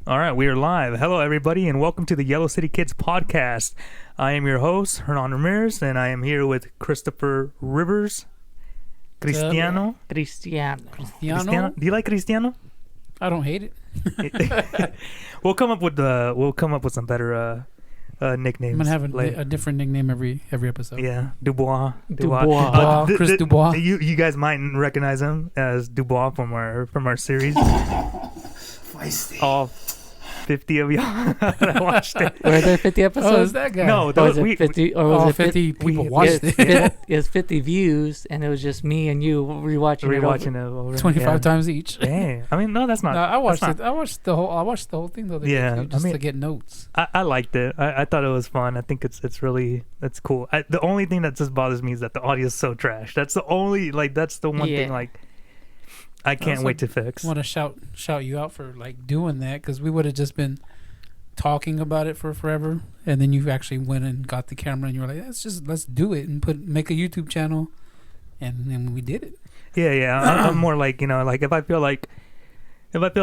All right, we are live. Hello, everybody, and welcome to the Yellow City Kids podcast. I am your host, Hernan Ramirez, and I am here with Christopher Rivers. Cristiano. Cristiano? Do you like Cristiano? I don't hate it. We'll come up with some better nicknames. I'm gonna have later. a different nickname every episode. Yeah, Dubois. Chris Dubois. You guys might recognize him as Dubois from our series. Feisty. All 50 of y'all that watched it. Were there 50 episodes? Oh, is that guy? No, Or those, was it 50? Or was All it 50 people watched it. It was 50 views, and it was just me and you rewatching Rewatching it over. 25 times each. Dang. I mean, no, that's not. No, I watched that's it. I watched the whole thing the other day too, just to get notes. I liked it. I thought it was fun. I think it's cool. The only thing that just bothers me is that the audio is so trash. That's the one thing I can't wait to fix. I want to shout you out for doing that, because we would have just been talking about it for forever, and then you actually went and got the camera and you were like, let's do it and make a YouTube channel, and then we did it. Yeah. I'm more like, if I feel like there's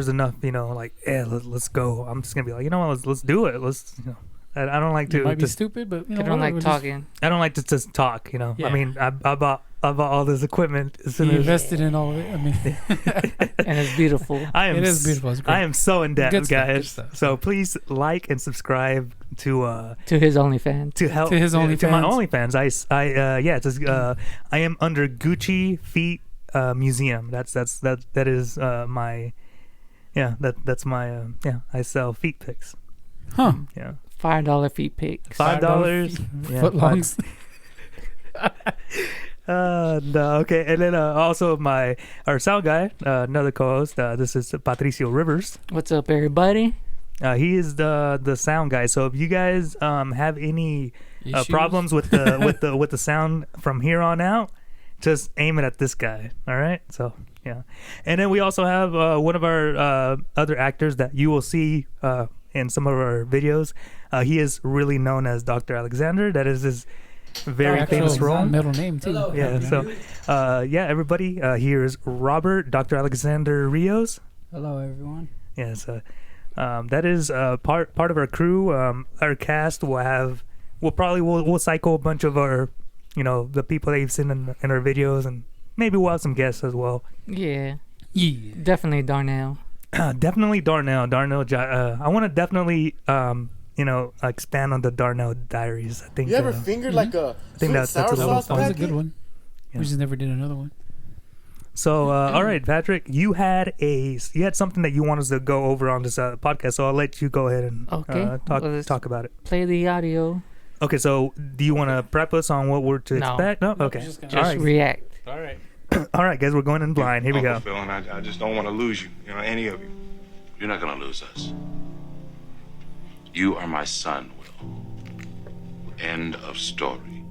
enough, let's go. I'm just gonna be like, let's do it. I don't like to. It might be stupid, but I don't like talking. I don't like to just talk. Yeah. I mean, I bought all this equipment. You invested in all of it. I mean, And it's beautiful. it is beautiful. It's great. I am so in depth, Good stuff, guys. good stuff. So please like and subscribe to To his OnlyFans. to help To his to my OnlyFans. OnlyFans. I am under Gucci Feet Museum. That's my I sell feet pics. Huh. Yeah. $5 feet pics. $5. Footlongs. Okay, and then also our sound guy, another co-host. This is Patricio Rivers. What's up, everybody? He is the sound guy. So if you guys have any Issues? problems with the sound from here on out, just aim it at this guy. All right. So yeah, and then we also have one of our other actors that you will see in some of our videos. He is really known as Dr. Alexander. That is his very famous role. Middle name too. Hello. Yeah. So everybody, here is Robert, Dr. Alexander Rios. Hello, everyone. Yeah. So that is part of our crew. Our cast we'll cycle a bunch of our, the people that you've seen in our videos, and maybe we'll have some guests as well. Yeah. Yeah. Definitely Darnell. Definitely Darnell. I want to definitely expand on the Darnell Diaries. I think You ever fingered like a think sweet that's sour a little sauce That was a packet? good one. Yeah. We just never did another one. so. All right, Patrick, you had something that you want us to go over on this podcast. So I'll let you go ahead and Okay. Well, talk about it. Play the audio. Okay. So do you want to prep us on what we're to No. expect? No. Okay. Just gonna- All Just right. react. All right. All right, guys. We're going in blind. Here we go. Uncle Phil, and I just don't want to lose you, any of you. You're not gonna lose us. You are my son, Will. End of story.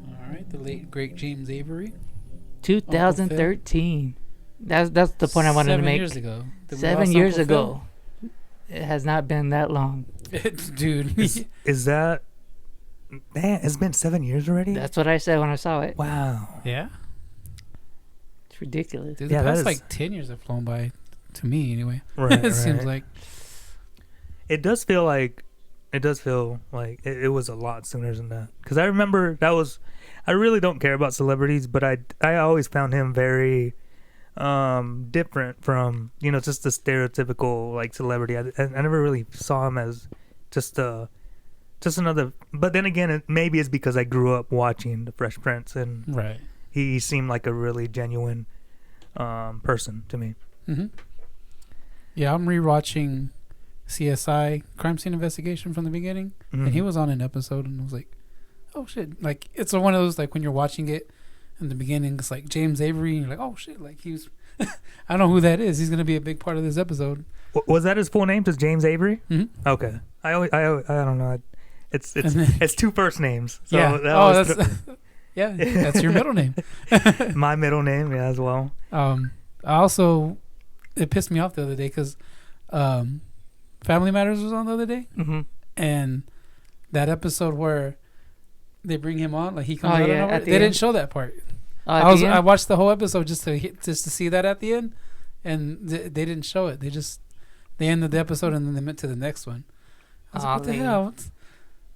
All right. The late great James Avery. 2013. That's the point I wanted to 7 make. years ago. Did we 7 lost years Uncle ago. It has not been that long. Phil? Dude. Is that? Man, it's been 7 years already. That's what I said when I saw it. Wow. Yeah. It's ridiculous. Dude, Yeah, the that past is- 10 years have flown by, to me anyway. Right. It seems right. like. It does feel like it was a lot sooner than that. Because I remember I really don't care about celebrities, but I always found him very different from just the stereotypical celebrity. I never really saw him as just another. But then again, maybe it's because I grew up watching The Fresh Prince, and Right. he seemed like a really genuine person to me. Mm-hmm. Yeah, I'm rewatching CSI Crime Scene Investigation from the beginning, and he was on an episode, and I was like, "Oh shit!" Like it's one of those when you're watching it in the beginning, it's like James Avery, and you're like, "Oh shit!" Like he's, I don't know who that is. He's gonna be a big part of this episode. Was that his full name? Just James Avery? Mm-hmm. Okay. I don't know. It's two first names. So yeah. that was Yeah, that's your middle name. my middle name, yeah, as well. I also, it pissed me off the other day because Family Matters was on the other day, and that episode where they bring him on, like he comes out of nowhere, they didn't show that part. Oh, at the end? I watched the whole episode just to see that at the end, and they didn't show it. They ended the episode and then they went to the next one. I was like, what the hell?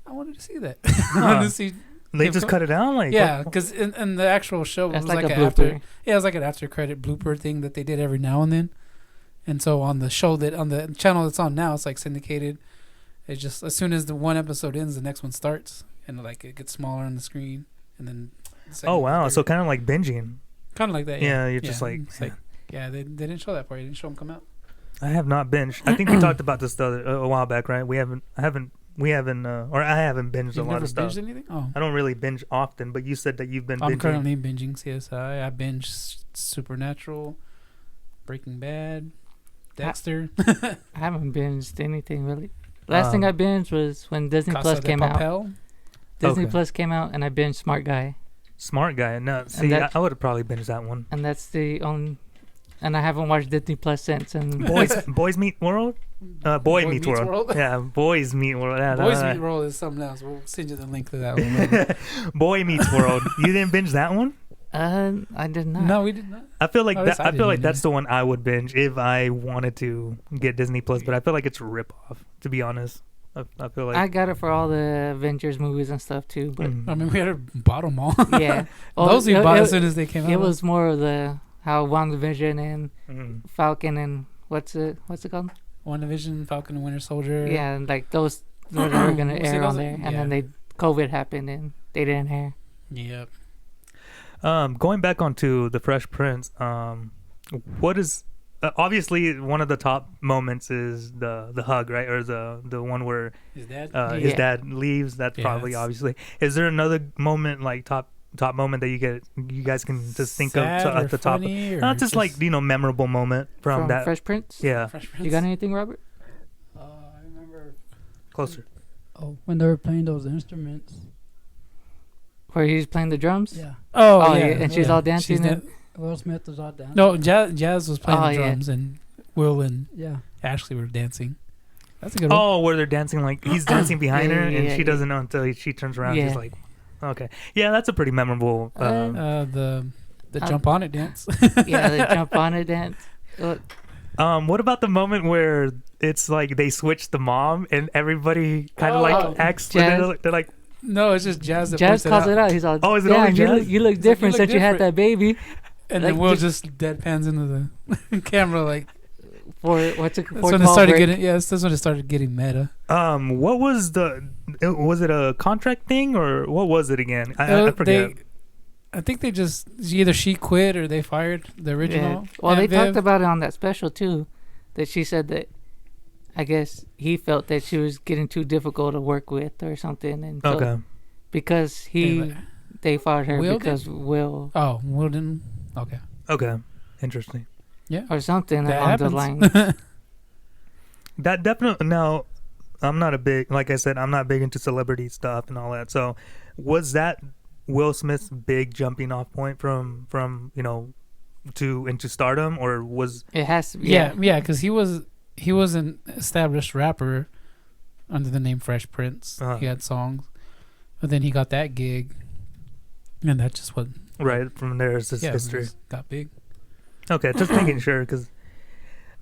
I wanted to see that. I wanted to see. They just cut it out, like Yeah, because in the actual show, it was like a an blooper. it was like an after credit blooper thing that they did every now and then. And so on the show on the channel that's on now, it's like syndicated. It's just as soon as the one episode ends, the next one starts, and like it gets smaller on the screen, and then. Oh wow! So kind of like binging. Kind of like that. Yeah, you're just like. It's like they didn't show that part. They didn't show them come out. I have not binged. I think we talked about this a while back, right? I haven't binged a lot of stuff. Binged anything? Oh, I don't really binge often, but you said that you've been I'm binging. currently binging CSI. I binge Supernatural, Breaking Bad, Dexter. I haven't binged anything really. Last thing I binged was when Disney Casa Plus de came out. Papel. Disney Plus came out, and I binged Smart Guy. Smart Guy. No, see, I would have probably binged that one. And that's the only. And I haven't watched Disney Plus since. And Boys Meet World. Boy Meets World. Yeah, Boys Meet World. Yeah, Boys Meet World is something else. We'll send you the link to that one. Boy Meets World. You didn't binge that one? I did not. No, we did not. I feel like I feel like didn't that's the one I would binge if I wanted to get Disney Plus, but I feel like it's a ripoff, to be honest. I feel like I got it for all the Avengers movies and stuff too, but I mean, we had to bought them all. yeah, Those we bought as soon as they came out. It was more of the how WandaVision and Mhm. Falcon and what's it called? WandaVision, Falcon and Winter Soldier. Yeah, and like those were gonna See, air those on are- there, and then COVID happened and they didn't air. Yep. Going back onto the Fresh Prince, what is obviously one of the top moments is the hug, right, or the one where His dad. his Yeah. dad leaves. That's Yeah, probably that's- obviously. Is there another moment like top moment that you guys can just think Sad of or at the top? funny or Not just like memorable moment from that. Fresh Prince. Yeah, Fresh Prince. You got anything, Robert? I remember. closer. Oh, when they were playing those instruments. Where he's playing the drums? Yeah. Oh, yeah, yeah. and she's all dancing. She's and- Will Smith was all dancing. No, Jazz was playing Oh, the yeah. drums, and Will and Yeah. Ashley were dancing. That's a good one. Oh, where they're dancing, like he's dancing behind her, and she yeah. doesn't know until she turns around. Yeah. She's like, okay, yeah, that's a pretty memorable. The jump on it dance. yeah, the jump on it dance. What about the moment where it's like they switch the mom and everybody kind of like acts? Jazz. They're like, No, it's just Jazz that Jazz points calls it out. He's all, Oh, is it "Damn, only you Jazz? look, you look like, different you look since you had different." that baby." And like, then Will just- just deadpans into the camera like. For what's it? That's For when it call started break. getting. Yeah, that's when it started getting meta. what was was it a contract thing or what was it again? I forget. I think they just either she quit or they fired the original. Yeah. Well, they Aunt Viv. talked about it on that special too. That she said that, I guess he felt that she was getting too difficult to work with or something, and so Okay. because they fired her Will because did? Will Oh, Will didn't. Okay. Okay. Interesting. or something That along happens. the lines. That definitely. No, I'm not a big. Like I said, I'm not big into celebrity stuff and all that. So, was that Will Smith's big jumping off point from to into stardom, or was It has to. Yeah, because he was an established rapper under the name Fresh Prince. Uh-huh. He had songs, but then he got that gig, and that's just what right from there is his history? just got big. Okay, just making sure because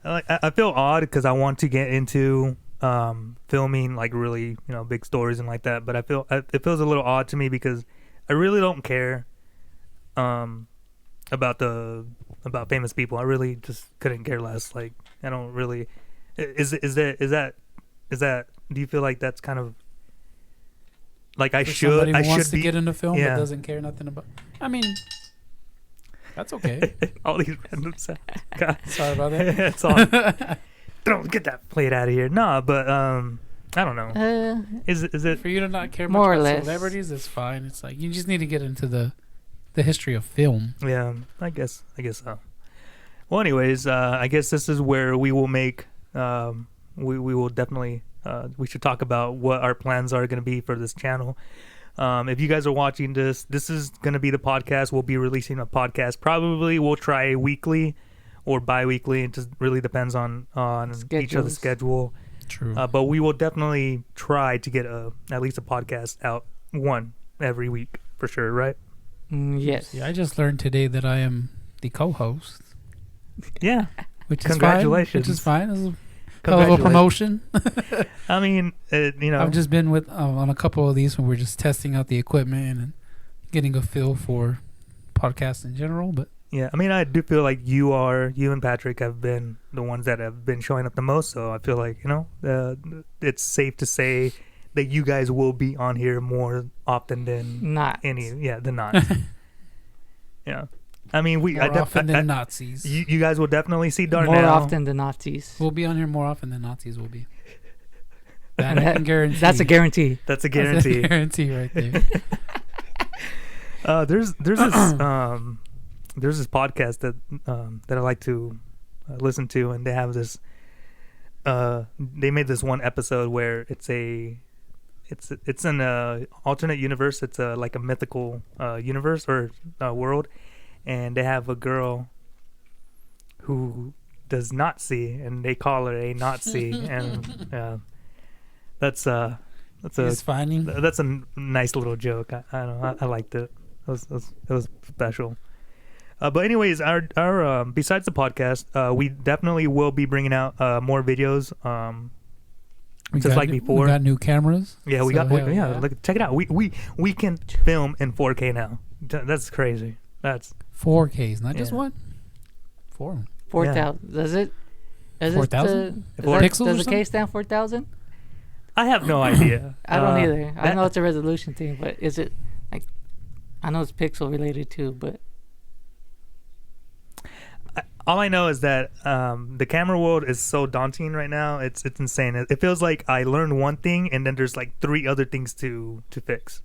I feel odd because I want to get into filming like really big stories and like that, but I feel it feels a little odd to me because I really don't care about famous people. I really just couldn't care less. Like I don't really. Is that? Do you feel like that's kind of like I For should? somebody who I wants should to be. get into film yeah. but doesn't care nothing about. I mean, that's okay. All these random sounds. God. Sorry about that. It's all. Don't get that plate out of here. Nah, but I don't know. Is it? For you to not care More much or about less. celebrities, it's fine. It's like you just need to get into the history of film. Yeah, I guess so. Well, anyways, I guess this is where we will make. We will definitely. We should talk about what our plans are going to be for this channel. If you guys are watching this is going to be the podcast. We'll be releasing a podcast. Probably we'll try weekly or bi-weekly. It just really depends on each other's Schedules. schedule. True. But we will definitely try to get at least a podcast out one every week for sure, right? Yes. Yeah, I just learned today that I am the co-host, Yeah. which is Congratulations. Fine, which is fine. It's a hell of a promotion. I mean, I've just been with on a couple of these when we're just testing out the equipment and getting a feel for podcasts in general. But yeah, I mean, I do feel like you and Patrick have been the ones that have been showing up the most. So I feel like, it's safe to say that you guys will be on here more often than Not. than not. Yeah. I mean, more often than Nazis. You guys will definitely see Darnell. More often than Nazis. We'll be on here more often than Nazis will be. That I can guarantee. That's a guarantee. That's a guarantee. That's a guarantee right there. There's this podcast that I like to listen to, and they have this. They made this one episode where it's an alternate universe. It's like a mythical universe or world, and they have a girl who does not see, and they call her a Nazi, and that's It's funny. that's a nice little joke. I don't know. I liked it. It was special. But anyways, our besides the podcast, we definitely will be bringing out more videos. Just like before. We got new cameras. Yeah, we So, got. hell Yeah, look, check it out. We can film in 4K now. That's crazy. That's 4Ks, not just Yeah. one. 4. 4,000. Does it? 4,000? Four Does pixels or the something? K stand 4,000? I have no idea. I don't either. I that- know it's a resolution thing, but is it like? I know it's pixel related too, but All I know is that the camera world is so daunting right now. It's insane. It feels like I learned one thing and then there's like 3 other things to fix.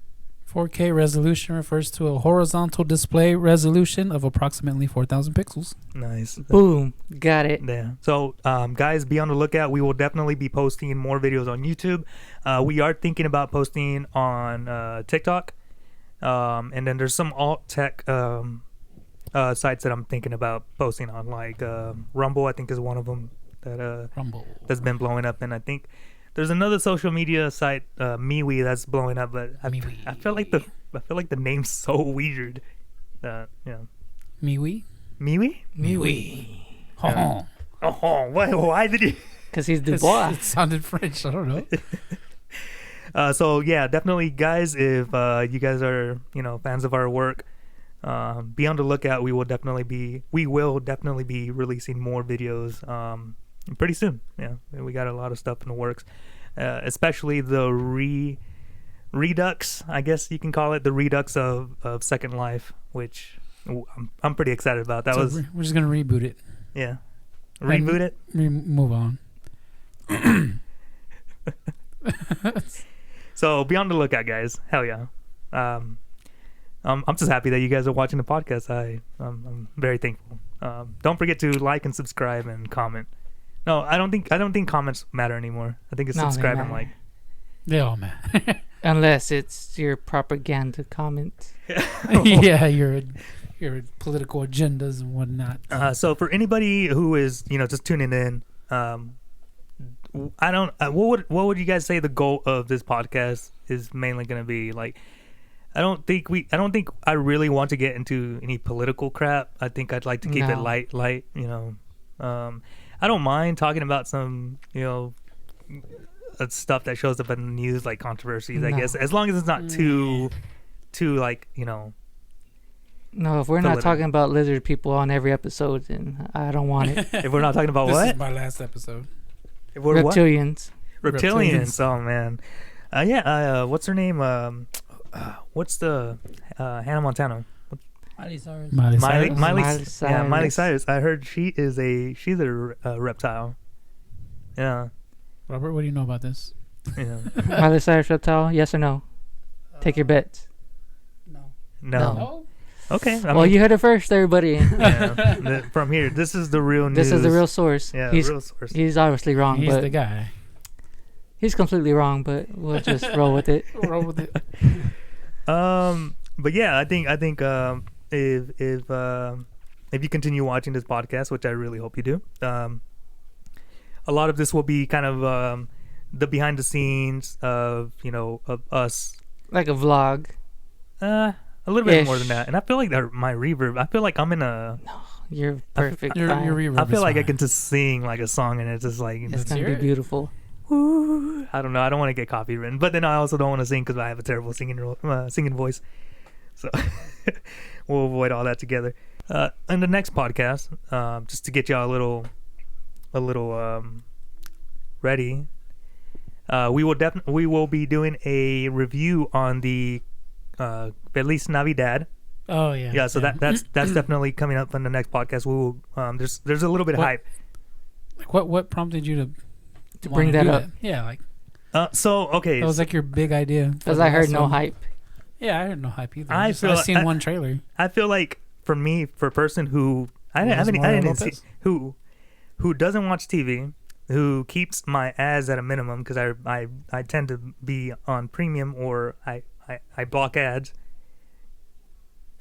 4K resolution refers to a horizontal display resolution of approximately 4,000 pixels. Nice. boom, got it. Yeah. So, guys, be on the lookout. We will definitely be posting more videos on YouTube. We are thinking about posting on TikTok. And then there's some alt tech sites that I'm thinking about posting on, like Rumble, I think is one of them that Rumble. that's been blowing up. And I think there's another social media site, MeWe, that's blowing up. But MeWe. I feel like the name's so weird. MeWe? MeWe? MeWe. Oh. Oh, why did you? Because he's It's- Dubois. It sounded French. I don't know. So yeah, definitely, guys. If you guys are fans of our work, be on the lookout. We will definitely be releasing more videos pretty soon. Yeah, we got a lot of stuff in the works, especially the redux. I guess you can call it the redux of Second Life, which I'm pretty excited about. That So was we're just gonna reboot it. yeah, reboot it. Move on. So be on the lookout, guys. Hell yeah. I'm just happy that you guys are watching the podcast. I'm very thankful. Don't forget to like and subscribe and comment. No, I don't think comments matter anymore. I think it's No, they subscribe and matter. like. They all man. Unless it's your propaganda comments. Yeah, your political agendas and whatnot. So for anybody who is just tuning in, I don't. What would you guys say the goal of this podcast is mainly going to be? Like, I don't think I really want to get into any political crap. I think I'd like to keep it No. light. I don't mind talking about some stuff that shows up in the news, like controversies. I No. guess as long as it's not too like No, if we're not Political. talking about lizard people on every episode, then I don't want it. if we're not talking about This what is my last episode. if we're what? Reptilians. Reptilians. Oh man, what's her name? What's the Hannah Montana? Miley Cyrus. Miley Miley, Cyrus. Miley, Miley Cyrus. Cyrus. I heard she's a reptile. Yeah, Robert, what do you know about this? yeah. Miley Cyrus reptile? Yes or no? Take your bets. No. No. Okay. Well, you heard it first, everybody. yeah, from here, this is the real news. This is the real source. Yeah, he's real source. he's obviously wrong, He's but the guy. he's completely wrong. But we'll just roll with it. Roll with it. But yeah, I think if you continue watching this podcast, which I really hope you do, a lot of this will be kind of the behind the scenes of of us. Like a vlog. A A little bit Ish. more than that. And I feel like my reverb, I feel like I'm in a, You're perfect. Your fine. reverb I is feel like I fine. can just sing like a song and it's just like, It's Let's gonna hear be it. beautiful. woo. I don't know. I don't want to get copyrighted, but then I also don't want to sing because I have a terrible singing voice. So we'll avoid all that together. In the next podcast, just to get y'all a little ready, we will be doing a review on the Feliz Navidad. Oh yeah. Yeah, so that's definitely coming up on the next podcast. We will there's a little bit of What- hype. Like, what prompted you to bring wanna that do up. Yeah, like So okay, that was like your big idea. for Because the I heard last no one. hype. Yeah, I heard no hype either. I feel I've like- seen one trailer. I feel like for me, for a person who I Los didn't Morales see, Lopez? who doesn't watch TV, who keeps my ads at a minimum because I tend to be on premium or I block ads.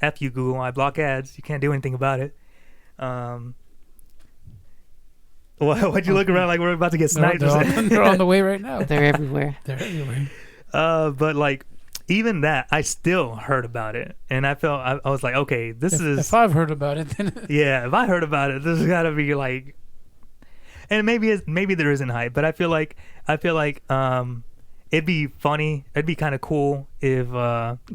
F you Google, I block ads. You can't do anything about it. Why'd you look around like we're about to get sniped? They're on the way right now. They're everywhere. They're everywhere. But like even that, I still heard about it, and I felt I was like, okay, this is If I've heard about it, then yeah. If I heard about it, this has got to be like, and maybe there isn't hype, but I feel like it'd be funny. It'd be kind of cool if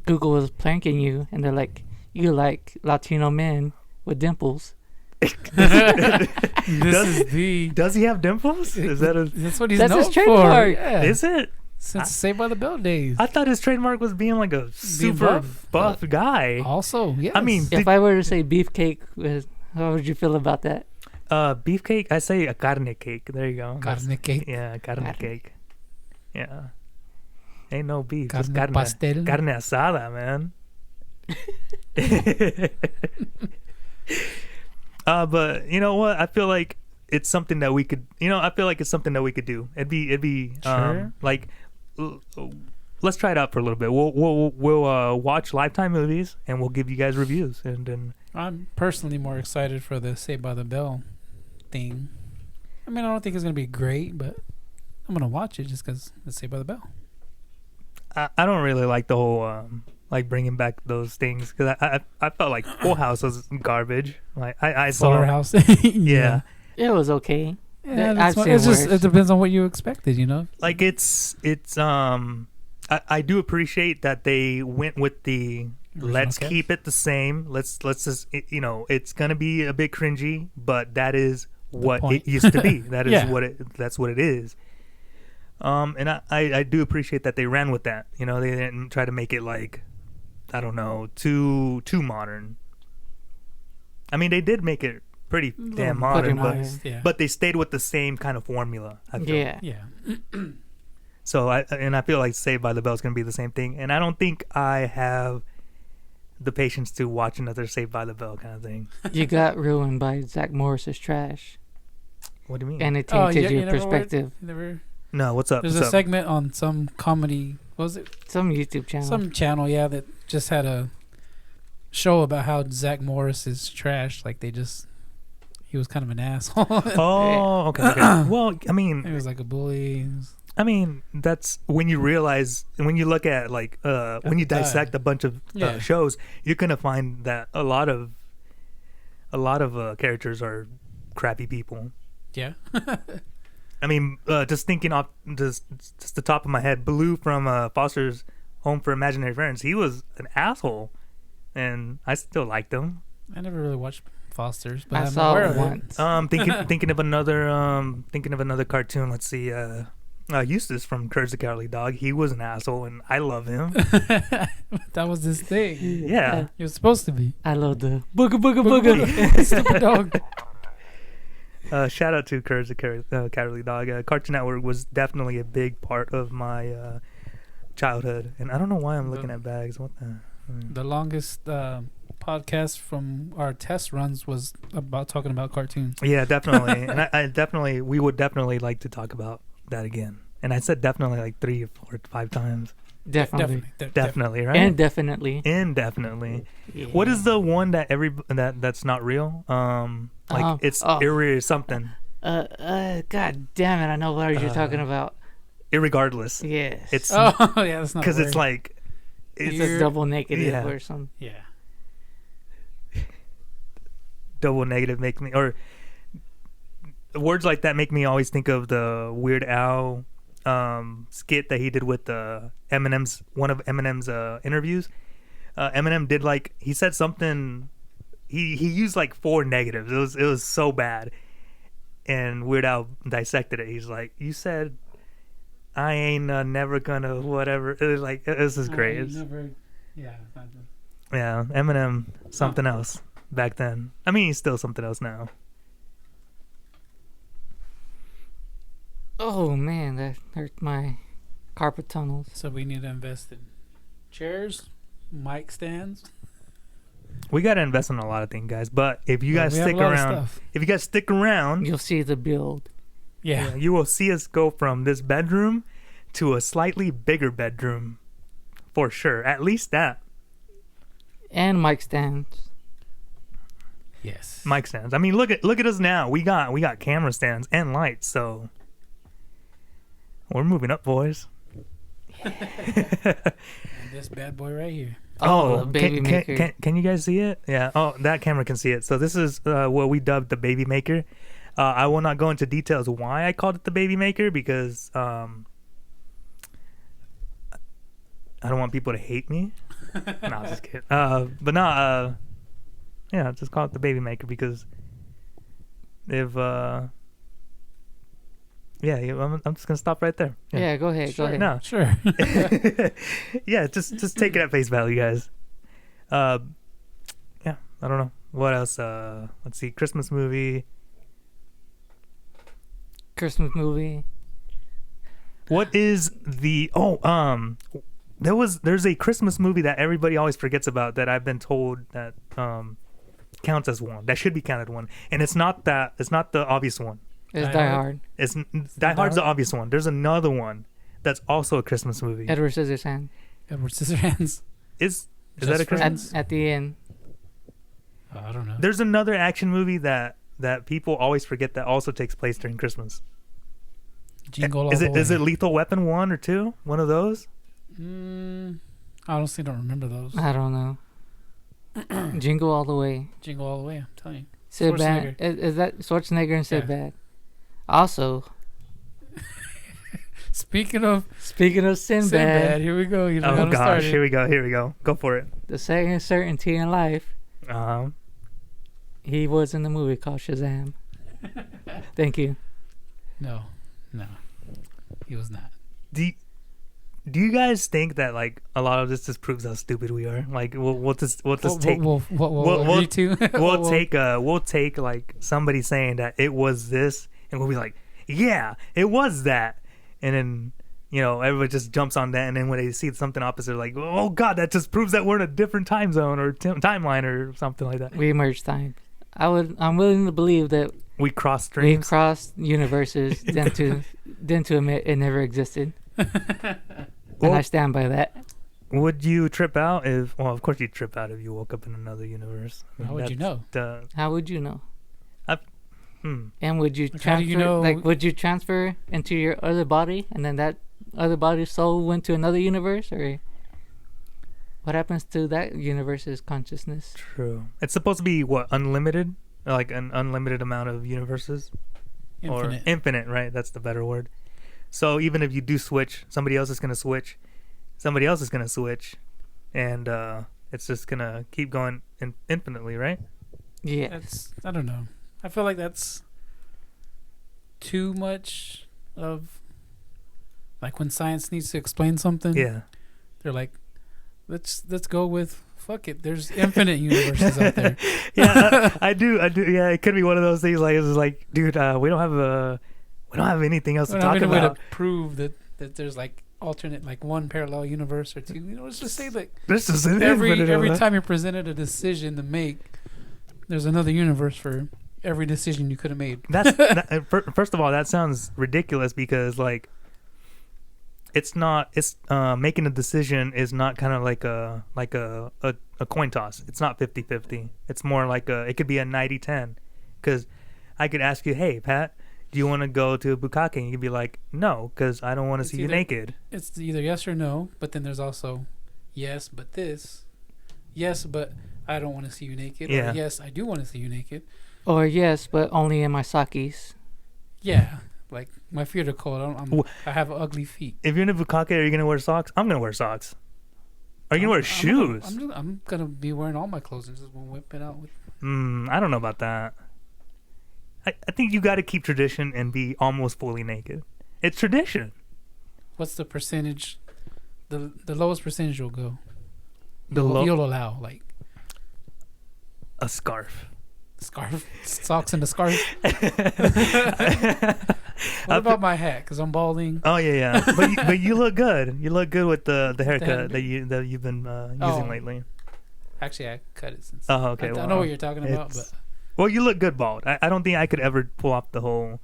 Google was pranking you, and they're like, "You like Latino men with dimples." does he have dimples? Is that a That's what he's That's known his trademark. for. Yeah. is it? Since Saved by the Bell days. I thought his trademark was being like a super buff guy. Also, yes. I mean, If I were to say beefcake, how would you feel about that? beefcake. I say a carne cake. There you go. carne cake, Yeah, carne Carne. cake. Yeah. Ain't no beef. carne Just carne, pastel. carne asada, man. But you know what? I feel like it's something that we could. I feel like it's something that we could do. It'd be Sure. like, let's try it out for a little bit. We'll watch Lifetime movies and we'll give you guys reviews. And then I'm personally more excited for the Saved by the Bell thing. I mean, I don't think it's gonna be great, but I'm gonna watch it just because it's Saved by the Bell. I don't really like the whole like bringing back those things because I felt like Full House was garbage. Like I saw Fuller House. yeah. It was okay. Yeah, I've seen it's just worse. it depends on what you expected, you know. Like it's I do appreciate that they went with the let's cast? keep it the same. Let's just it's gonna be a bit cringy, but that is what point. it used to be. That is Yeah. that's what it is. And I do appreciate that they ran with that. They didn't try to make it like I don't know too modern. I mean, they did make it pretty damn modern, but modern. Yeah. but they stayed with the same kind of formula. I feel. Yeah. yeah. So I feel like Saved by the Bell is going to be the same thing, and I don't think I have the patience to watch another Saved by the Bell kind of thing. You got ruined by Zach Morris's trash, What do you mean? and it Oh, tainted you your never perspective. No, what's up? There's What's a up? segment on some comedy. What was it? Some YouTube channel. Some channel, yeah, that just had a show about how Zach Morris is trash. Like he was kind of an asshole. Oh, okay. Well, I he mean, was like a bully. that's when you realize when you look at like when you dissect a bunch of Yeah. shows, you're gonna find that a lot of characters are crappy people. Yeah. I mean, just thinking off just the top of my head, Blue from Foster's Home for Imaginary Friends, he was an asshole, and I still liked him. I never really watched Foster's, but I I'm saw aware it of once. Thinking of another cartoon. Let's see. Eustace from Courage the Cowardly Dog. He was an asshole, and I love him. it. That was his thing. Yeah. He was supposed to be. I love the booga booga booga. Stupid dog. Shout out to Courage the Cowardly Dog. Cartoon Network was definitely a big part of my childhood, and I don't know why I'm looking at bags. What the? The longest podcast from our test runs was about talking about cartoons. Yeah, definitely, and we would definitely like to talk about that again. And I said definitely like 3 or 4 or 5 times. Definitely. Definitely, right? Indefinitely. Indefinitely. Yeah. What is the one that that's not real? It's irre something. God damn it! I know what you're talking about. Irregardless. Yes. It's Oh yeah, that's not because it's weird. like It's You're- a double negative yeah. or something. Yeah. Double negative make me, or words like that make me always think of the Weird Al skit that he did with Eminem's, one of Eminem's interviews. Eminem did like, he said something, he used like 4 negatives. It was so bad. And Weird Al dissected it. He's like, you said I ain't never gonna whatever. It was like, this is great. Yeah. Yeah, Eminem, something else back then. I mean, he's still something else now. Oh man, that hurt my carpet tunnels. So we need to invest in chairs, mic stands. We gotta invest in a lot of things, guys. But if you guys We have stick a lot of around, stuff. if you guys stick around, You'll see the build. Yeah. you will see us go from this bedroom to a slightly bigger bedroom, for sure. At least that. And mic stands. Yes. Mic stands. I mean, look at us now. We got camera stands and lights, so we're moving up, boys. And this bad boy right here. Oh, the baby maker. Can you guys see it? Yeah. Oh, that camera can see it. So this is what we dubbed the baby maker. I will not go into details why I called it the baby maker, because I don't want people to hate me. No, I'm just kidding. But no, yeah, just call it the baby maker because if yeah, I'm just gonna stop right there. Yeah, go ahead. Go ahead. No. Sure. Yeah, just take it at face value, guys. Yeah, I don't know what else. Let's see, Christmas movie. Christmas movie. What is the there's a Christmas movie that everybody always forgets about that I've been told that counts as one, that should be counted one, and it's not the obvious one. It's Die Die Hard. Hard. It's Die Hard's the obvious one. There's another one that's also a Christmas movie. Edward Scissorhands. Edward Scissorhands. Is Just that a Christmas? At the end. Oh, I don't know. There's another action movie that people always forget that also takes place during Christmas. Jingle All Is the it Way. is it Lethal Weapon 1 or 2? One of those? I honestly don't remember those. I don't know. Jingle All the Way. Jingle All the Way. I'm telling you. Sinbad. Is that Schwarzenegger and Yeah. Sinbad? Also, Speaking of speaking of Sinbad, Sinbad, here we go. You know Oh how to start gosh, it. here we go. Go for it. the second certainty in life, Um, he was in the movie called Shazam. Thank you. No, he was not. do you guys think that like a lot of this just proves how stupid we are? Like we'll just take We'll we'll- agree to. we'll take like somebody saying that it was this, and we'll be like, yeah, it was that, and then everybody just jumps on that, and then when they see something opposite, they're like, oh god, that just proves that we're in a different time zone or timeline or something like that. We merged time. I'm willing to believe that We cross we streams. crossed universes than to admit it never existed. And Well, I stand by that. would you trip out if? Well, of course you'd trip out if you woke up in another universe. I mean, How would you know? How would you know? Hmm. And would you Like, transfer? how do you know- Would you transfer into your other body, and then that other body's soul went to another universe, or what happens to that universe's consciousness? True. It's supposed to be what, unlimited, like an unlimited amount of universes, Infinite. or infinite, right? That's the better word. So even if you do switch, somebody else is gonna switch, somebody else is gonna switch, and it's just gonna keep going infinitely, right? Yes. I don't know. I feel like that's too much of like when science needs to explain something. Yeah. They're like, let's go with fuck it. There's infinite universes out there. Yeah, I do. Yeah, it could be one of those things. Like it's like, dude, we don't have anything else We to don't talk have any way about. to prove that there's like alternate, like one parallel universe or two. Let's just say like This is an every infinite. time you're presented a decision to make, there's another universe for every decision you could have made. First of all, that sounds ridiculous because like it's not. It's making a decision is not kind of like a coin toss. It's not 50-50. It's more like it could be a 90-10. Because I could ask you, hey Pat, do you want to go to Bukake? And you could be like, no, because I don't want to It's see you either- naked. It's either yes or no, but then there's also yes, but this. Yes, but I don't want to see you naked. Yeah. Or yes, I do want to see you naked. Or yes, but only in my sakis. Yeah. Like, my feet are cold. Wh- I have ugly feet. If you're in a bukkake, are you gonna wear socks? I'm gonna wear socks. Are you gonna wear shoes? I'm gonna be wearing all my clothes and just whip it out with. I don't know about that. I think you got to keep tradition and be almost fully naked. It's tradition. What's the percentage? The lowest percentage you'll go. The You'll allow like a scarf. scarf, socks, and a scarf. What about my hat? Because I'm balding. Oh yeah. But you look good. You look good with the haircut haircut. that you've been Oh. using lately. Actually, I cut it since. Oh, okay. I know what you're talking about, but Well, you look good bald. I don't think I could ever pull off the whole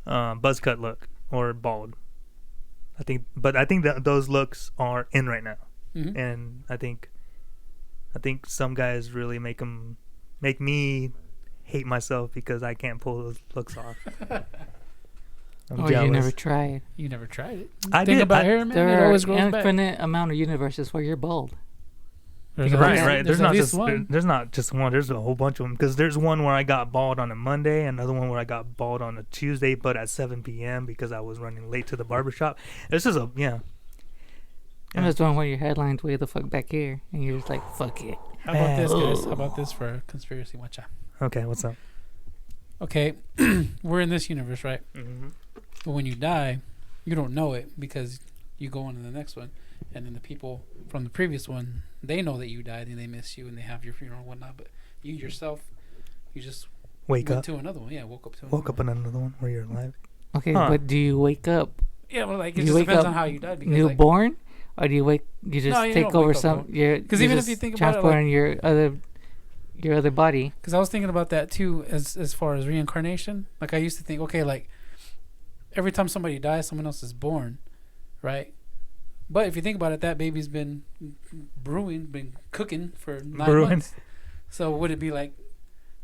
buzz cut look or bald. I think that those looks are in right now, Mhm. and I think some guys really make me hate myself because I can't pull those looks off. I'm Or jealous. you never tried. you never tried it. I Think did. about hair, man. It There are always grows back. infinite amount of universes where you're bald. There's at Right, least- right. There's at not least just one. there's not just one. There's a whole bunch of them because there's one where I got bald on a Monday, another one where I got bald on a Tuesday, but at 7 p.m. because I was running late to the barbershop. This is I'm just one where your headline's way the fuck back here, and you're just like, fuck it. How about this, Man. guys? How about this for a conspiracy? Watch out. Okay. What's up? Okay, we're in this universe, right? Mm-hmm. But when you die, you don't know it because you go on to the next one, and then the people from the previous one, they know that you died and they miss you and they have your funeral and whatnot. But you yourself, you just Wake went up. to another one. Yeah, woke up to Woke up in another one where you're alive. Okay, Huh. but do you wake up Yeah, well, like it You just wake depends up on how you died. Because newborn, or do you just No, you take don't over wake up, some? You're 'Cause you're even if just you think about it, transporting your other body. Because I was thinking about that too, as far as reincarnation. Like I used to think, okay, like every time somebody dies, someone else is born, right? But if you think about it, that baby's been been cooking for 9 months. So would it be like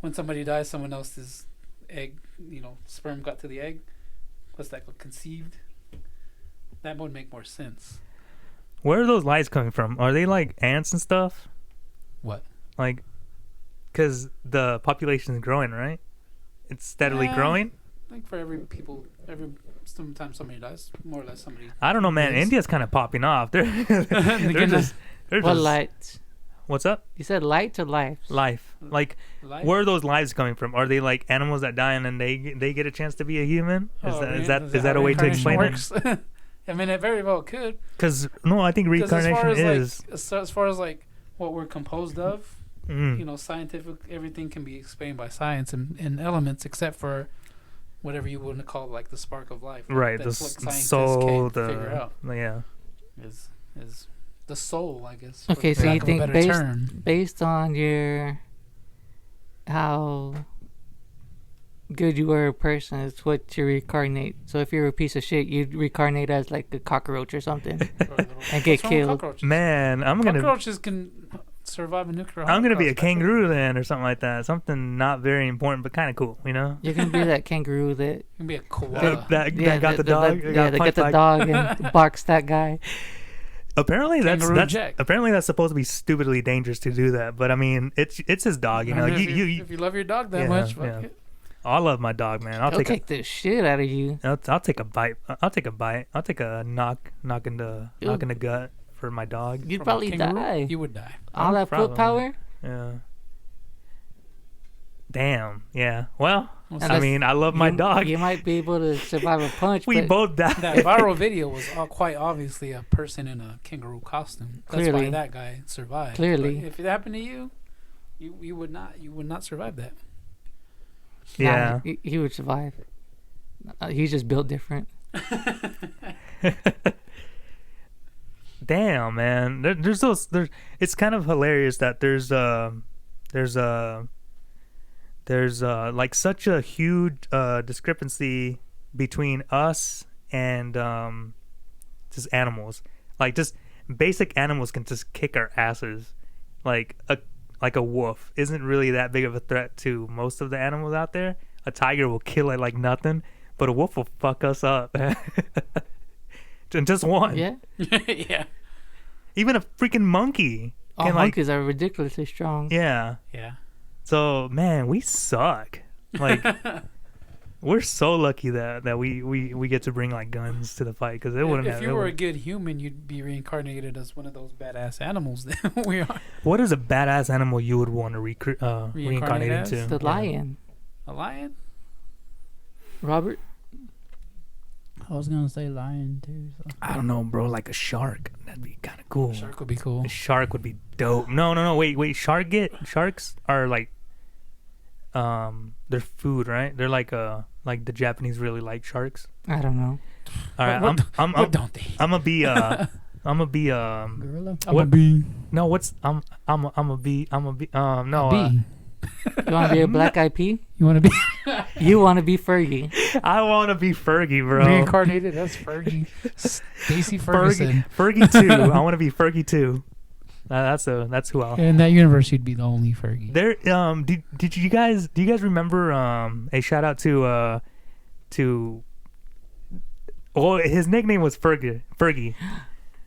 when somebody dies, someone else's egg, sperm got to the egg? What's that called? Conceived? That would make more sense. Where are those lights coming from? Are they like ants and stuff? What? Like, because the population is growing, right? It's steadily Yeah. growing. Like for sometimes somebody dies, more or less somebody. I don't know, man. Yes. India's kind of popping off. They're They're just. What light? What's up? You said light or life? Life. Like, Life? where are those lives coming from? Are they like animals that die and then they get a chance to be a human? Is Is that a way to explain it? it? I mean, it very well could. Because no, I think 'Cause reincarnation is. as far as like what we're composed of, Mm. scientific, everything can be explained by science and elements, except for whatever you want to call like the spark of life. Right, the That's what scientists soul, can't figure out. yeah. Is the soul, I guess. Okay, for so lack you of a think better term. based on your how good you are a person, it's what you reincarnate. So if you're a piece of shit, you'd reincarnate as like a cockroach or something and get What's wrong with killed. cockroaches? Man, I'm gonna Cockroaches can survive a nuclear. be a holocaust, kangaroo then, or something like that. Something not very important, but kind of cool, you know. You're gonna be that kangaroo that You can be a koala. That got the dog. they get the dog and barks that guy. Apparently Kangaroo Jack. apparently that's supposed to be stupidly dangerous to do that. But I mean, it's his dog, you know. I mean, You if you love your dog that Yeah, much, yeah. fuck it. I love my dog, man. I'll He'll take take the shit out of you. I'll take a bite. I'll take a bite. I'll take a knock in the gut for my dog. You'd From a probably kangaroo, die. You would die. All that Probably. foot power. Yeah. Damn. Yeah. Well, I Unless mean, I love my you, dog. You might be able to survive a punch, We but both died. That viral video was quite obviously a person in a kangaroo costume. That's Clearly. why that guy survived. Clearly. But if it happened to you, you would not survive that. Yeah. he would survive. He's just built different. Damn, man. There's it's kind of hilarious that there's like such a huge discrepancy between us and just animals. Like just basic animals can just kick our asses. Like a wolf isn't really that big of a threat to most of the animals out there. A tiger will kill it like nothing, but a wolf will fuck us up. And just one. Yeah. Yeah. Even a freaking monkey Oh, can like monkeys are ridiculously strong. yeah. Yeah. So man, we suck. Like we're so lucky that we get to bring like guns to the fight because it wouldn't. If have, you it were a wouldn't- good human, you'd be reincarnated as one of those badass animals that we are. What is a badass animal you would want to reincarnate as? into? The Yeah. lion, A lion? Robert. I was gonna say lion too. So. I don't know, bro. Like a shark. That'd be kind of cool. Shark would be cool. A shark would be dope. No. Wait. Sharks are like, they're food, right? They're like the Japanese really like sharks. I don't know. All right, What I'm don't they? I'm gonna be Gorilla. I'm what- a bee. no, what's I'm a bee. No, Bee. You want to be a black eyed pea? You want to be You want to be Fergie? I want to be Fergie, bro. reincarnated as Fergie? Stacy Ferguson. Fergie 2. I want to be Fergie 2. That's who I'll. In that universe, you'd be the only Fergie. There do you guys remember a shout out to well, his nickname was Fergie.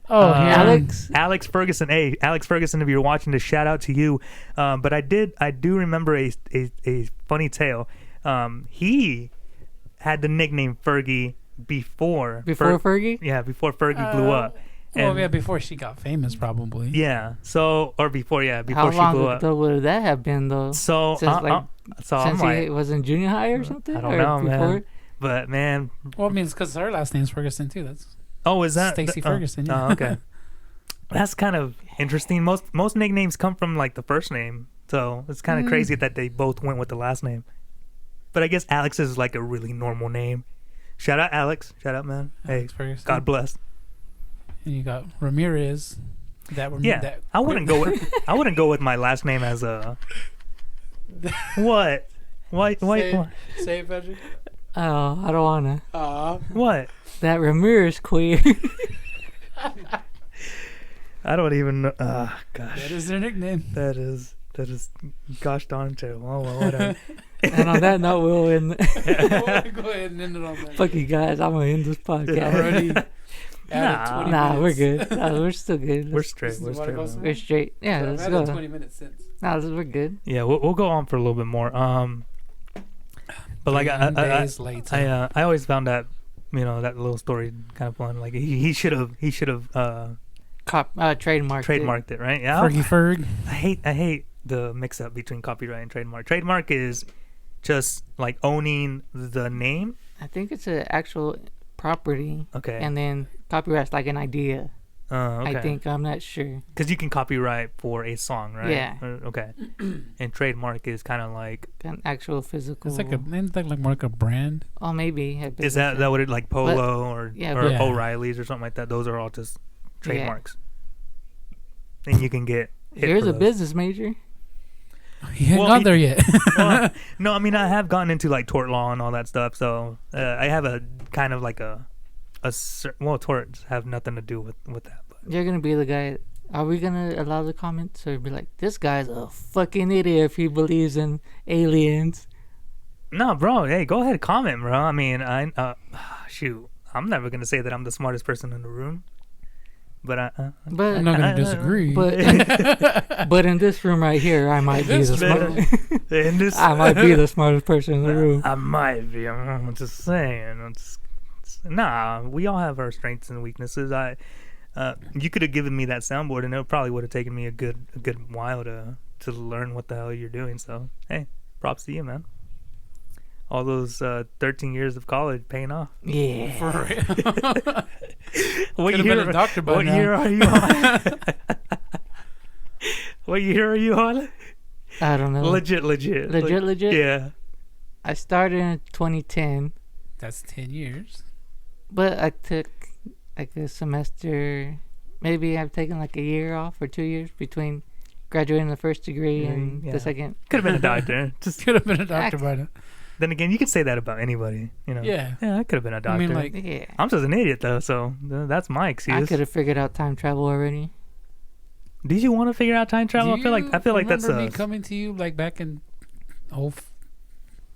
Oh, yeah. Alex Ferguson. Hey, Alex Ferguson, if you're watching this, shout out to you. But I do remember a funny tale. He had the nickname Fergie before Fergie? Yeah, before Fergie blew up. Well, And- yeah, before she got famous, probably. Yeah. So before How she long blew up. ago would that have been though? So Since, like, I'm Since like, he was in junior high or something? I don't Or know, before? man. But man, Well, I mean, it's because her last name's Ferguson too. That's oh, is that Stacey oh, Ferguson. Yeah. Oh, okay. That's kind of interesting. Most nicknames come from like the first name, so it's kind of crazy that they both went with the last name. But I guess Alex is like a really normal name. Shout out Alex. Shout out, man. Hey, Alex Ferguson. God bless. And you got Ramirez. Yeah, That I wouldn't go with my last name as a what? Why? Say it, Patrick. Oh, I don't wanna. What? That Ramirez queer. I don't even know. Gosh. That is their nickname. That is gosh darn terrible. Oh well, whatever. And on that note, we'll end. Go ahead and end it on that. Fuck you guys. I'm gonna end this podcast. Already Nah. added 20 Nah, we're minutes. good. Nah, we're still good. We're Let's- straight. This is We're what it straight. goes man. We're straight. Yeah, So let's I've added go. 20 minutes since. Nah, we're good. Yeah, we'll go on for a little bit more. But like 3 days later. I always found that that little story kind of fun. Like he should have Trademarked. trademarked it, right? Yeah. Fergie Ferg. I hate the mix up between copyright and trademark. Trademark is just like owning the name. I think it's an actual property, Okay. and then copyright's like an idea. Okay. I think. I'm not sure. Because you can copyright for a song, right? Yeah. Okay. And trademark is kind of like, An actual physical. It's like more like a brand. Oh, maybe. a is that business. what it like Polo or yeah, or but- O'Reilly's or something like that? Those are all just Yeah. trademarks. And you can get hit Here's for a those. business major. He ain't Well, got there yet. Well, no, I mean I have gotten into like tort law and all that stuff, so I have a kind of like well, torts have nothing to do with that. But You're gonna be the guy. Are we gonna allow the comments or be like, this guy's a fucking idiot if he believes in aliens? no, bro, hey, go ahead, comment, bro. I mean, shoot, I'm never gonna say that I'm the smartest person in the room, but But I'm not gonna disagree. but in this room right here, I might be the smartest. in this, I might be the smartest person in the room. I might be. I'm just saying. Nah, we all have our strengths and weaknesses. You could have given me that soundboard, and it probably would have taken me a good while to learn what the hell you're doing. So, hey, props to you, man. All those 13 years of college paying off. Yeah. For real. What Could've been a doctor by what now. year are you on? What year are you on? I don't know. Legit. Legit? Yeah. I started in 2010, That's 10 years. but I took like a semester. Maybe I've taken like a year off or 2 years between graduating the first degree and Yeah. the second. Could have been a doctor. Just Could have been a doctor by now. then again, you could say that about anybody. Yeah. Yeah, I could have been a doctor. I mean, like, Yeah. I'm just an idiot though, so that's my I excuse. could have figured out time travel already. Did you want to figure out time travel? I feel like that's remember me a coming to you like back in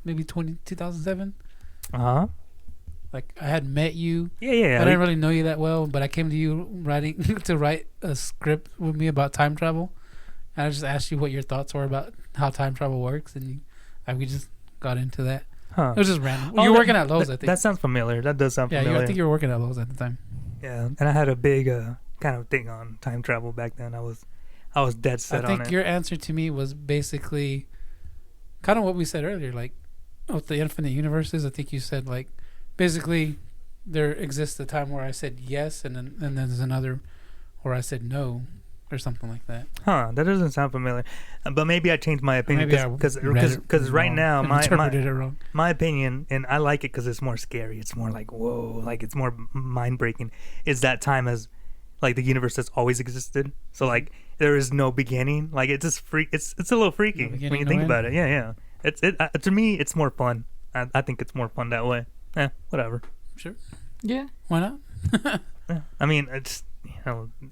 maybe 2007. uh-huh. Like I had met you, Yeah. but I didn't really know you that well. But I came to you writing to write a script with me about time travel. And I just asked you what your thoughts were about how time travel works, and we just got into that. Huh. It was just random. Oh, You were working at Lowe's, I think. That sounds familiar. That does sound Yeah, familiar. I think you were working at Lowe's at the time. Yeah, and I had a big kind of thing on time travel back then. I was dead set I on think it. your answer to me was basically kind of what we said earlier, like with the infinite universes. I think you said like basically there exists a time where I said yes, and then there's another where I said no, or something like that. Huh? That doesn't sound familiar. But maybe I changed my opinion Maybe I because read it right wrong now and interpreted it wrong. my opinion, and I like it because it's more scary. It's more like whoa, like it's more mind breaking. Is that time as like the universe has always existed? So like there is no beginning. Like it's just It's a little freaky No beginning, when you no think end? about it. Yeah. To me, it's more fun. I think it's more fun that way. Whatever. Sure, Yeah. why not? Yeah. I mean, it's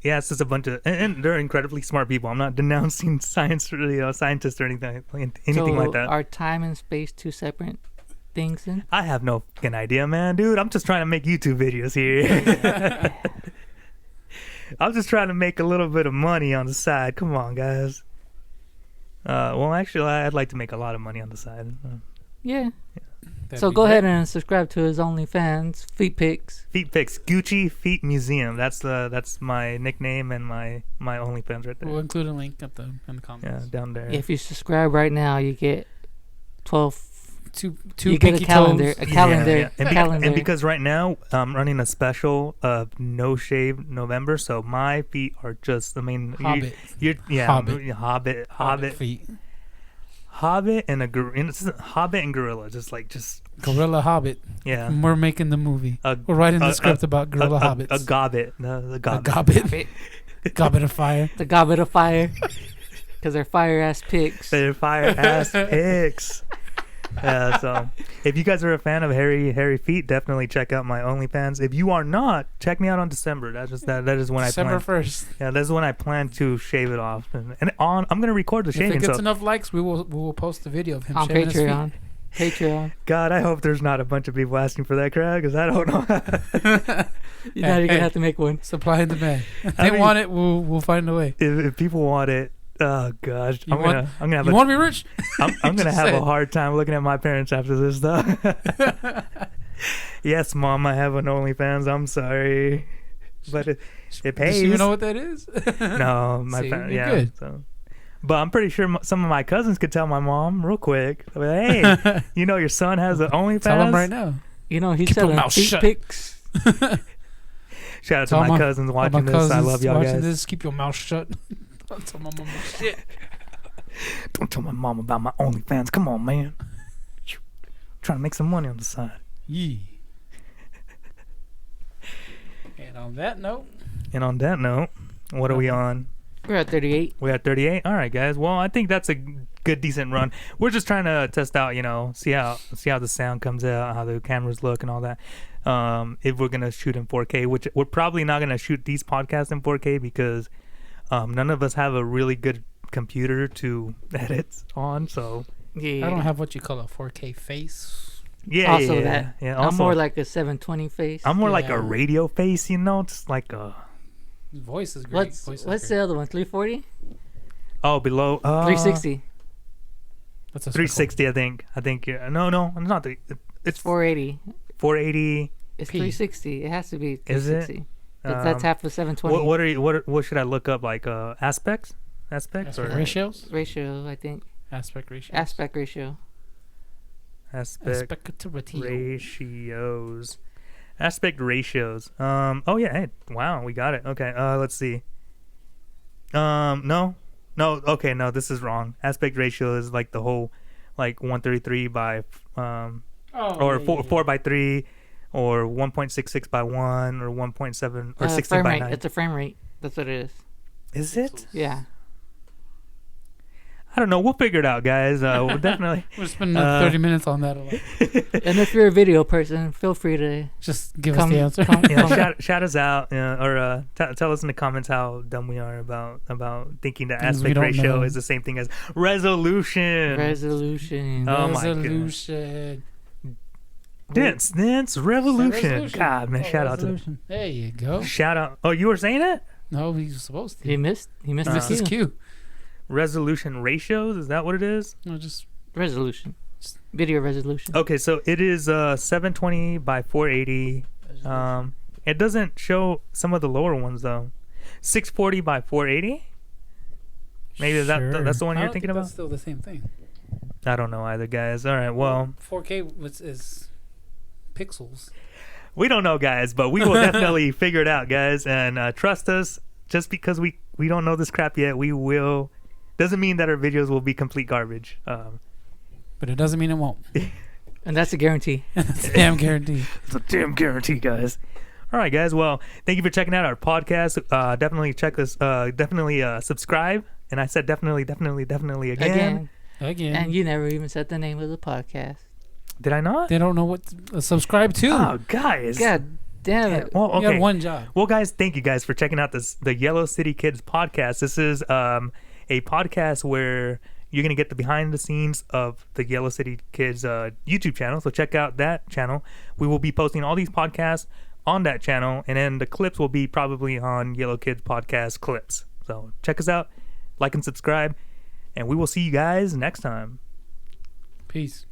it's just a bunch of and they're incredibly smart people. I'm not denouncing science or scientists or anything like that. Are time and space two separate things then? I have no fucking idea, man, dude. I'm just trying to make YouTube videos here. I'm just trying to make a little bit of money on the side. Come on, guys. Well, actually, I'd like to make a lot of money on the side. Yeah. That'd So be go great. ahead and subscribe to his OnlyFans, Feet Pics. Feet Pics, Gucci Feet Museum. That's my nickname and my OnlyFans right there. We'll include a link in the comments. Yeah, down there. If you subscribe right now, you get 12. Two You get a pinky calendar. toes. A calendar. Yeah. And, calendar. and because right now I'm running a special of No Shave November, so my feet are just. I mean, Hobbit. Hobbit feet. Hobbit and Hobbit and gorilla, just Gorilla Hobbit. yeah. We're making the movie. A- We're writing the a- script about gorilla hobbits. A gobbit, the A gobbit. gobbit. Gobbit of fire. The Goblet of Fire. Because they're fire ass pics. They're fire ass pics. So if you guys are a fan of hairy feet, definitely check out my OnlyFans. If you are not, check me out on December. That is when December I plan. 1st. Yeah, that's when I plan to shave it off, I'm gonna record the If shaving. it gets So enough likes, we will post the video of him On shaving his Patreon. Patreon. God, I hope there's not a bunch of people asking for that crowd because I don't know. You're not even Hey. gonna have to make one. feet. Supply and demand. If I they mean- want it, we'll find a way. if people want it, oh gosh, You I'm gonna have You want to be rich? I'm gonna Just have say a it. hard time looking at my parents after this stuff. Yes, Mom, I have an OnlyFans. I'm sorry, but it Does pays. she even know what that is? No, my See, you're yeah. good. So. But I'm pretty sure some of my cousins could tell my mom real quick. They'll be like, hey, you know your son has an OnlyFans. Tell him right now. You know, he's Keep your selling mouth feet shut. pics. Shout out to Tell my my- cousins All watching my this. I cousins love y'all watching guys. this. Keep your mouth shut. Don't tell my mama shit. Don't tell my mom about my OnlyFans. Come on, man. Trying to make some money on the side. Yee. And on that note, And on that note, what are we on? We're at 38. We're at 38. All right, guys. Well, I think that's a good, decent run. We're just trying to test out, see how the sound comes out, how the cameras look, and all that. If we're gonna shoot in 4K, which we're probably not gonna shoot these podcasts in 4K because none of us have a really good computer to edit on. So Yeah. I don't have what you call a 4K face. yeah, Also yeah, that. yeah. I'm Also, more like a 720 face. I'm more like Yeah. a radio face, just like a Voice is great. What's Voice is what's great. the other one? 340? below 360. That's a 360. I think yeah. No, not the. It's 480. 480. It's P. 360. It has to be Is it? 360. That's half of 720 What should I look up, like aspects Aspect or ratios. ratio, I think. Aspect ratio. Aspect ratio. aspect ratio. ratios. Aspect ratios. Oh yeah. Hey, wow, we got it. Okay. Let's see. No. Okay. No, this is wrong. Aspect ratio is like the whole, like 133 by or 4 by 3, or 1.66 by 1, or 1.7 or 16 frame by rate. 9. It's a frame rate. That's what it is. Is it? Yeah. I don't know. We'll figure it out, guys. We'll definitely. We're spending 30 minutes on that alone. And if you're a video person, feel free to Just give come. us the answer. Shout us out, or tell us in the comments how dumb we are about thinking that Things we aspect don't ratio know. is the same thing as resolution. Resolution. Oh my goodness. Resolution. Dance Revolution. Revolution. God, man, Oh, shout out to resolution. There you go. shout out. Oh, you were saying it? No, he was supposed to. He missed Missed the his cue. cue. Resolution ratios. Is that what it is? No, just Resolution. Video resolution. Okay, so it is 720 by 480. It doesn't show some of the lower ones though. 640 by 480. Maybe Sure. that's the one I you're don't thinking think about. That's still the same thing. I don't know either, guys. All right, well, 4K is pixels. we don't know, guys, but we will definitely figure it out, guys, and trust us. Just because we don't know this crap yet, we will. Doesn't mean that our videos will be complete garbage. But it doesn't mean it won't. And that's a guarantee. It's a damn guarantee. It's a damn guarantee, guys. All right, guys. Well, thank you for checking out our podcast. Definitely check us. Definitely subscribe. And I said definitely again. Again. And you never even said the name of the podcast. Did I not? They don't know what to subscribe to. Oh, guys. God damn it. Well, You okay. have one job. Well, guys, thank you guys for checking out the Yellow City Kids podcast. This is a podcast where you're going to get the behind the scenes of the Yellow City Kids YouTube channel. So check out that channel. We will be posting all these podcasts on that channel, and then the clips will be probably on Yellow Kids podcast clips. So check us out, like and subscribe, and we will see you guys next time. Peace.